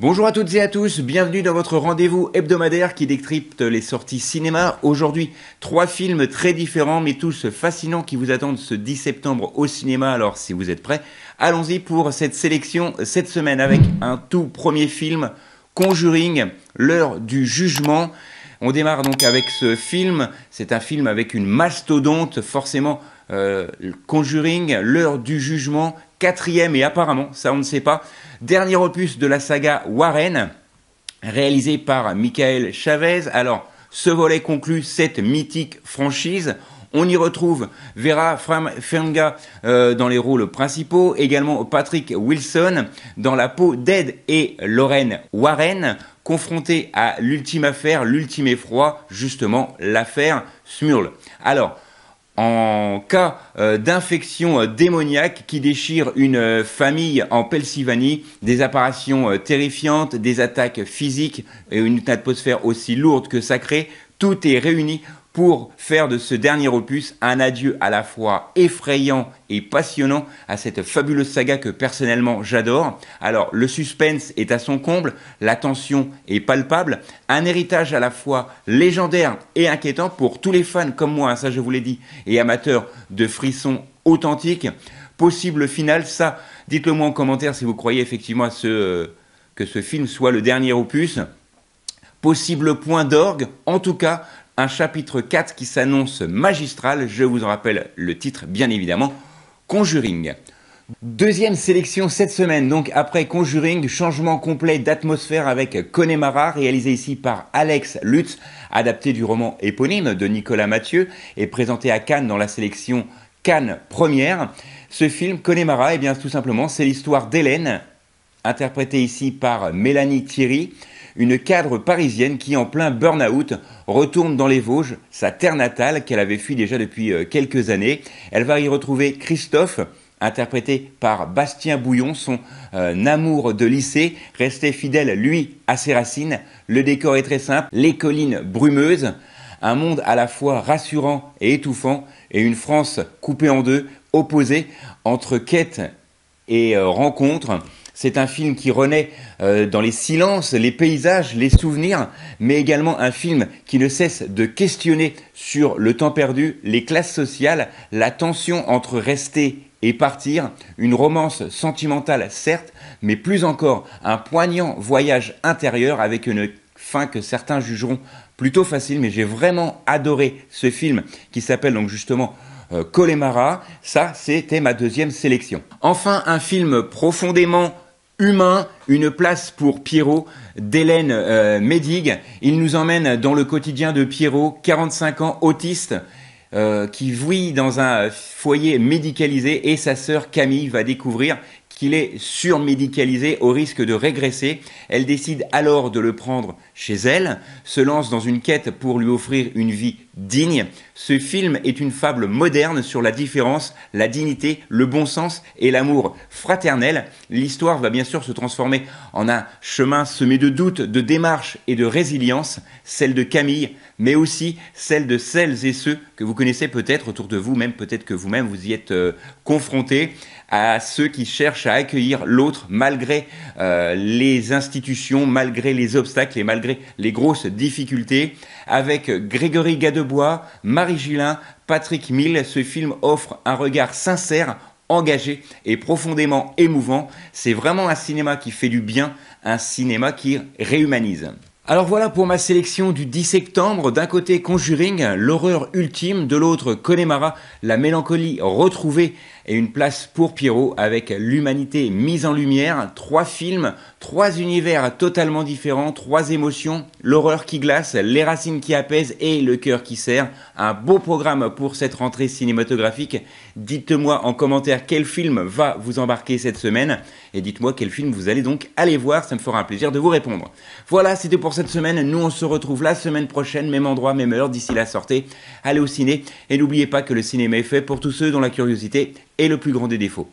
Bonjour à toutes et à tous, bienvenue dans votre rendez-vous hebdomadaire qui décrypte les sorties cinéma. Aujourd'hui, 3 films très différents mais tous fascinants qui vous attendent ce 10 septembre au cinéma. Alors si vous êtes prêts, allons-y pour cette sélection cette semaine avec un tout premier film, Conjuring, l'heure du jugement. On démarre donc avec ce film, c'est un film avec une mastodonte, forcément Conjuring, l'heure du jugement, 4e et apparemment, ça on ne sait pas, dernier opus de la saga Warren, réalisé par Michael Chavez. Alors, ce volet conclut cette mythique franchise. On y retrouve Vera Farmiga dans les rôles principaux, également Patrick Wilson dans la peau d'Ed et Lorraine Warren, confrontés à l'ultime affaire, l'ultime effroi, justement l'affaire Smurl. Alors, en cas d'infection démoniaque qui déchire une famille en Pennsylvanie, des apparitions terrifiantes, des attaques physiques et une atmosphère aussi lourde que sacrée, tout est réuni pour faire de ce dernier opus un adieu à la fois effrayant et passionnant à cette fabuleuse saga que personnellement j'adore. Alors le suspense est à son comble, la tension est palpable, un héritage à la fois légendaire et inquiétant pour tous les fans comme moi, ça je vous l'ai dit, et amateurs de frissons authentiques. Possible final, ça, dites-le moi en commentaire si vous croyez effectivement que ce film soit le dernier opus. Possible point d'orgue, en tout cas, un chapitre 4 qui s'annonce magistral, je vous en rappelle le titre bien évidemment, Conjuring. Deuxième sélection cette semaine, donc après Conjuring, changement complet d'atmosphère avec Connemara, réalisé ici par Alex Lutz, adapté du roman éponyme de Nicolas Mathieu et présenté à Cannes dans la sélection Cannes Première. Ce film, Connemara, eh bien tout simplement, c'est l'histoire d'Hélène, interprétée ici par Mélanie Thierry, une cadre parisienne qui, en plein burn-out, retourne dans les Vosges, sa terre natale, qu'elle avait fui déjà depuis quelques années. Elle va y retrouver Christophe, interprété par Bastien Bouillon, son amour de lycée, resté fidèle, lui, à ses racines. Le décor est très simple, les collines brumeuses, un monde à la fois rassurant et étouffant, et une France coupée en deux, opposée entre quête et rencontre. C'est un film qui renaît dans les silences, les paysages, les souvenirs, mais également un film qui ne cesse de questionner sur le temps perdu, les classes sociales, la tension entre rester et partir, une romance sentimentale certes, mais plus encore un poignant voyage intérieur avec une fin que certains jugeront plutôt facile, mais j'ai vraiment adoré ce film qui s'appelle donc justement Connemara. Ça, c'était ma deuxième sélection. Enfin, un film profondément humain, une place pour Pierrot d'Hélène Médigue. Il nous emmène dans le quotidien de Pierrot, 45 ans, autiste, qui vit dans un foyer médicalisé et sa sœur Camille va découvrir qu'il est surmédicalisé au risque de régresser. Elle décide alors de le prendre chez elle, se lance dans une quête pour lui offrir une vie digne. Ce film est une fable moderne sur la différence, la dignité, le bon sens et l'amour fraternel. L'histoire va bien sûr se transformer en un chemin semé de doutes, de démarches et de résilience, celle de Camille, mais aussi celle de celles et ceux que vous connaissez peut-être autour de vous, même peut-être que vous-même vous y êtes confrontés, à ceux qui cherchent à accueillir l'autre malgré les institutions, malgré les obstacles et malgré les grosses difficultés. Avec Grégory Gadebois, Marie Gillin, Patrick Mille, ce film offre un regard sincère, engagé et profondément émouvant. C'est vraiment un cinéma qui fait du bien, un cinéma qui réhumanise. Alors voilà pour ma sélection du 10 septembre. D'un côté Conjuring, l'horreur ultime, de l'autre Connemara, la mélancolie retrouvée et une place pour Pierrot avec l'humanité mise en lumière. 3 films, 3 univers totalement différents, 3 émotions, l'horreur qui glace, les racines qui apaisent et le cœur qui serre. Un beau programme pour cette rentrée cinématographique. Dites-moi en commentaire quel film va vous embarquer cette semaine et dites-moi quel film vous allez donc aller voir, ça me fera un plaisir de vous répondre. Voilà, c'était pour cette semaine. Nous on se retrouve la semaine prochaine, même endroit, même heure. D'ici là, sortez, allez au ciné et n'oubliez pas que le cinéma est fait pour tous ceux dont la curiosité est le plus grand des défauts.